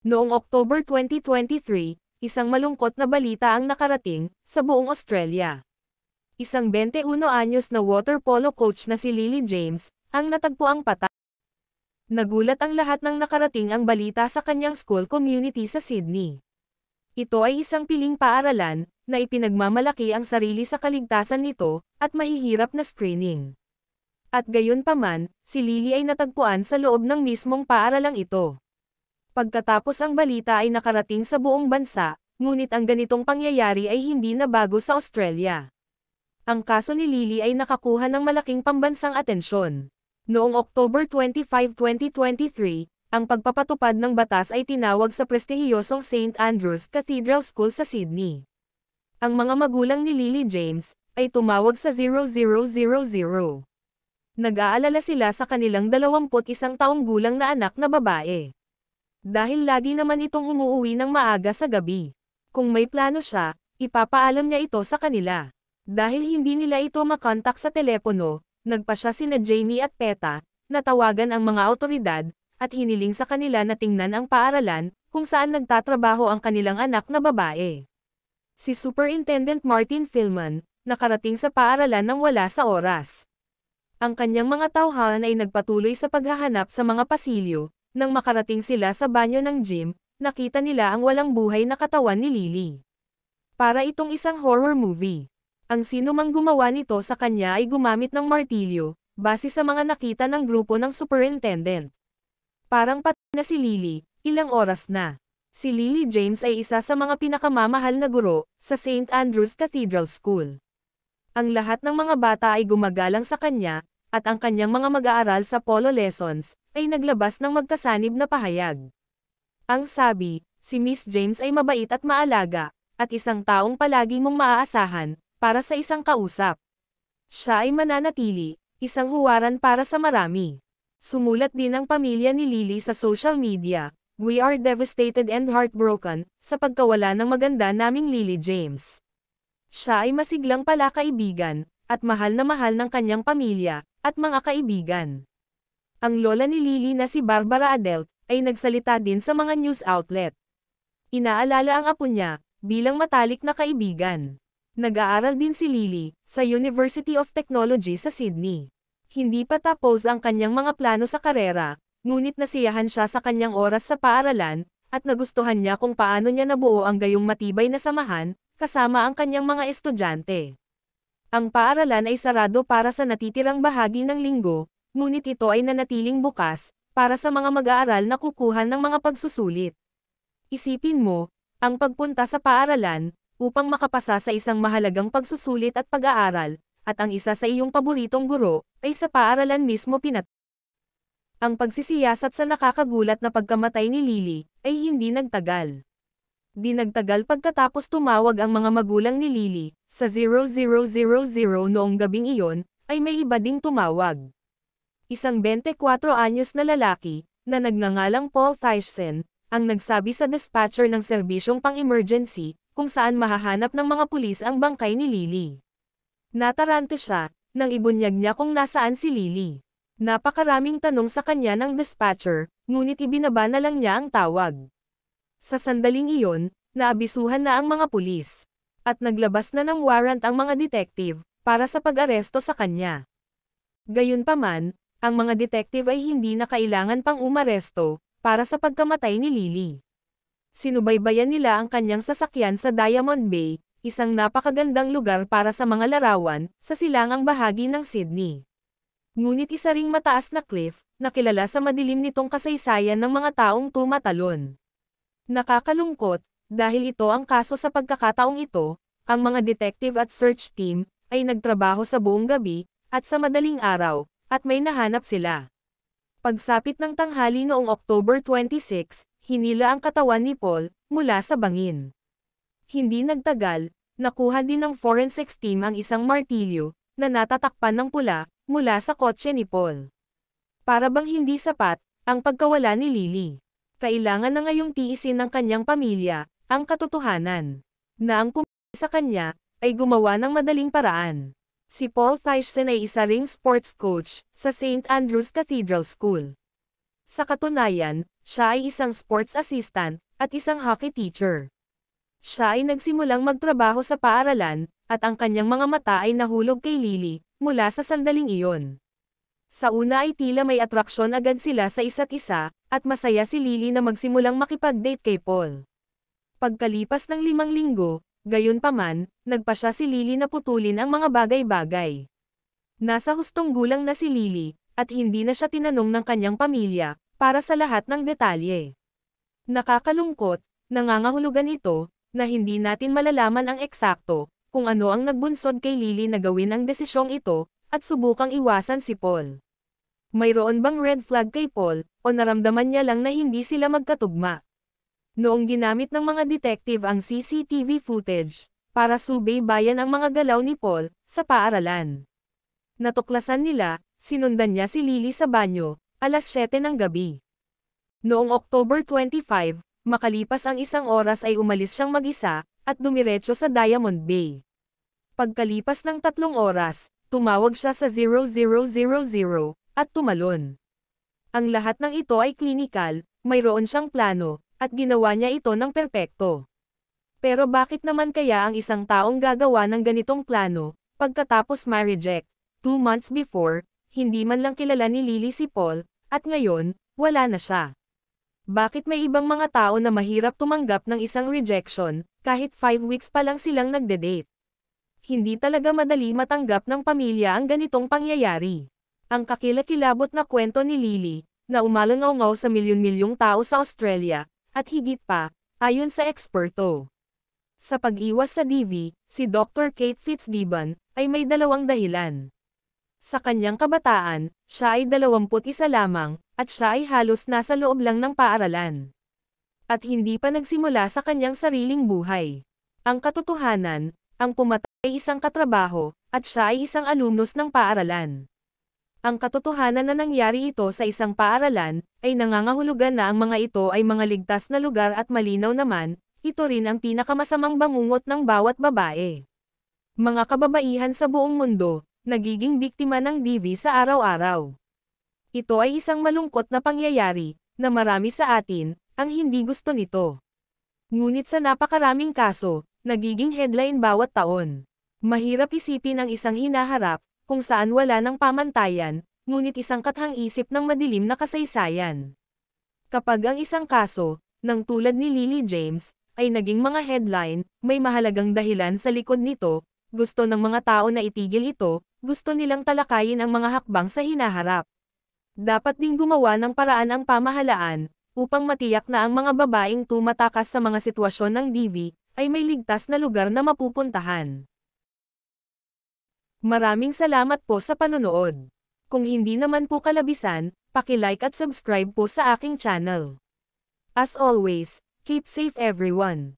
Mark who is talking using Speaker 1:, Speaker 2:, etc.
Speaker 1: Noong October 2023, isang malungkot na balita ang nakarating sa buong Australia. Isang 21 anyos na water polo coach na si Lily James ang natagpuang patay. Nagulat ang lahat nang nakarating ang balita sa kanyang school community sa Sydney. Ito ay isang piling paaralan na ipinagmamalaki ang sarili sa kaligtasan nito at mahihirap na screening. At gayunpaman, si Lily ay natagpuan sa loob ng mismong paaralang ito. Pagkatapos ang balita ay nakarating sa buong bansa, ngunit ang ganitong pangyayari ay hindi na bago sa Australia. Ang kaso ni Lily ay nakakuha ng malaking pambansang atensyon. Noong October 25, 2023, ang pagpapatupad ng batas ay tinawag sa prestihiyosong St. Andrew's Cathedral School sa Sydney. Ang mga magulang ni Lily James ay tumawag sa 0000. Nag-aalala sila sa kanilang 21 taong gulang na anak na babae. Dahil lagi naman itong umuuwi ng maaga sa gabi. Kung may plano siya, ipapaalam niya ito sa kanila. Dahil hindi nila ito makontak sa telepono, nagpa siya sina Jamie at Peta, natawagan ang mga awtoridad, at hiniling sa kanila na tingnan ang paaralan, kung saan nagtatrabaho ang kanilang anak na babae. Si Superintendent Martin Filman, nakarating sa paaralan nang wala sa oras. Ang kanyang mga tauhan ay nagpatuloy sa paghahanap sa mga pasilyo. Nang makarating sila sa banyo ng gym, nakita nila ang walang buhay na katawan ni Lily. Para itong isang horror movie. Ang sinumang gumawa nito sa kanya ay gumamit ng martilyo, base sa mga nakita ng grupo ng superintendent. Parang patay na si Lily, ilang oras na. Si Lily James ay isa sa mga pinakamamahal na guro sa St. Andrew's Cathedral School. Ang lahat ng mga bata ay gumagalang sa kanya, at ang kanyang mga mag-aaral sa polo lessons, ay naglabas ng magkasanib na pahayag. Ang sabi, si Miss James ay mabait at maalaga, at isang taong palagi mong maaasahan, para sa isang kausap. Siya ay mananatili, isang huwaran para sa marami. Sumulat din ang pamilya ni Lily sa social media, "We are devastated and heartbroken, sa pagkawala ng maganda naming Lily James. Siya ay masiglang palakaibigan, at mahal ng kanyang pamilya, at mga kaibigan." Ang lola ni Lily na si Barbara Adelt, ay nagsalita din sa mga news outlet. Inaalala ang apo niya, bilang matalik na kaibigan. Nag-aaral din si Lily, sa University of Technology sa Sydney. Hindi pa tapos ang kanyang mga plano sa karera, ngunit nasiyahan siya sa kanyang oras sa paaralan, at nagustuhan niya kung paano niya nabuo ang gayong matibay na samahan, kasama ang kanyang mga estudyante. Ang paaralan ay sarado para sa natitirang bahagi ng linggo, ngunit ito ay nanatiling bukas, para sa mga mag-aaral na kukuhan ng mga pagsusulit. Isipin mo, ang pagpunta sa paaralan, upang makapasa sa isang mahalagang pagsusulit at pag-aaral, at ang isa sa iyong paboritong guro, ay sa paaralan mismo Ang pagsisiyasat sa nakakagulat na pagkamatay ni Lily, ay hindi nagtagal. Di nagtagal pagkatapos tumawag ang mga magulang ni Lily, sa 0000 noong gabing iyon, ay may iba ding tumawag. Isang 24 anyos na lalaki, na nagngangalang Paul Thyssen, ang nagsabi sa dispatcher ng serbisyong pang-emergency, kung saan mahahanap ng mga pulis ang bangkay ni Lily. Natarante siya, nang ibunyag niya kung nasaan si Lily. Napakaraming tanong sa kanya ng dispatcher, ngunit ibinaba na lang niya ang tawag. Sa sandaling iyon, naabisuhan na ang mga pulis. At naglabas na ng warrant ang mga detective, para sa pag-aresto sa kanya. Gayunpaman, ang mga detective ay hindi na kailangan pang umaresto, para sa pagkamatay ni Lily. Sinubaybayan nila ang kanyang sasakyan sa Diamond Bay, isang napakagandang lugar para sa mga larawan, sa silangang bahagi ng Sydney. Ngunit isa ring mataas na cliff, na kilala sa madilim nitong kasaysayan ng mga taong tumatalon. Nakakalungkot, dahil ito ang kaso sa pagkakataong ito, ang mga detective at search team, ay nagtrabaho sa buong gabi, at sa madaling araw, at may nahanap sila. Pagsapit ng tanghali noong October 26, hinila ang katawan ni Paul, mula sa bangin. Hindi nagtagal, nakuha din ng forensics team ang isang martilyo, na natatakpan ng pula, mula sa kotse ni Paul. Para bang hindi sapat, ang pagkawala ni Lily. Kailangan na ngayong tiisin ng kanyang pamilya, ang katotohanan, na ang pumili sa kanya, ay gumawa ng madaling paraan. Si Paul Thyssen ay isa ring sports coach, sa St. Andrew's Cathedral School. Sa katunayan, siya ay isang sports assistant, at isang hockey teacher. Siya ay nagsimulang magtrabaho sa paaralan, at ang kanyang mga mata ay nahulog kay Lily, mula sa sandaling iyon. Sa una ay tila may atraksyon agad sila sa isa't isa, at masaya si Lily na magsimulang makipag-date kay Paul. Pagkalipas ng 5 linggo, gayunpaman, nagpa siya si Lily na putulin ang mga bagay-bagay. Nasa hustong gulang na si Lily, at hindi na siya tinanong ng kanyang pamilya, para sa lahat ng detalye. Nakakalungkot, nangangahulugan ito, na hindi natin malalaman ang eksakto, kung ano ang nagbunsod kay Lily na gawin ang desisyong ito, at subukang iwasan si Paul. Mayroon bang red flag kay Paul, o naramdaman niya lang na hindi sila magkatugma? Noong ginamit ng mga detective ang CCTV footage, para subaybayan ang mga galaw ni Paul, sa paaralan. Natuklasan nila, sinundan niya si Lily sa banyo, alas 7 ng gabi. Noong October 25, makalipas ang 1 oras ay umalis siyang mag-isa, at dumiretso sa Diamond Bay. Pagkalipas ng 3 oras, tumawag siya sa 0000, at tumalon. Ang lahat ng ito ay klinikal, mayroon siyang plano, at ginawa niya ito ng perpekto. Pero bakit naman kaya ang isang taong gagawa ng ganitong plano, pagkatapos ma-reject? 2 months before, hindi man lang kilala ni Lily si Paul, at ngayon, wala na siya. Bakit may ibang mga tao na mahirap tumanggap ng isang rejection, kahit 5 weeks pa lang silang nagde-date? Hindi talaga madali matanggap ng pamilya ang ganitong pangyayari. Ang kakilakilabot na kwento ni Lily, na umalangaw-ngaw sa milyon-milyong tao sa Australia, at higit pa, ayon sa eksperto. Sa pag-iwas sa DV, si Dr. Kate Fitzgibbon, ay may 2 dahilan. Sa kanyang kabataan, siya ay 21 lamang, at siya ay halos nasa loob lang ng paaralan. At hindi pa nagsimula sa kanyang sariling buhay. Ang katotohanan, ang pumatay ay isang katrabaho, at siya ay isang alumnus ng paaralan. Ang katotohanan na nangyari ito sa isang paaralan, ay nangangahulugan na ang mga ito ay mga ligtas na lugar at malinaw naman, ito rin ang pinakamasamang bangungot ng bawat babae. Mga kababaihan sa buong mundo, nagiging biktima ng DV sa araw-araw. Ito ay isang malungkot na pangyayari, na marami sa atin, ang hindi gusto nito. Ngunit sa napakaraming kaso, nagiging headline bawat taon. Mahirap isipin ang isang hinaharap, kung saan wala ng pamantayan, ngunit isang kathang-isip ng madilim na kasaysayan. Kapag ang isang kaso, ng tulad ni Lily James, ay naging mga headline, may mahalagang dahilan sa likod nito, gusto ng mga tao na itigil ito, gusto nilang talakayin ang mga hakbang sa hinaharap. Dapat ding gumawa ng paraan ang pamahalaan, upang matiyak na ang mga babaeng tumatakas sa mga sitwasyon ng DV, ay may ligtas na lugar na mapupuntahan. Maraming salamat po sa panonood. Kung hindi naman po kalabisan, paki-like at subscribe po sa aking channel. As always, keep safe everyone.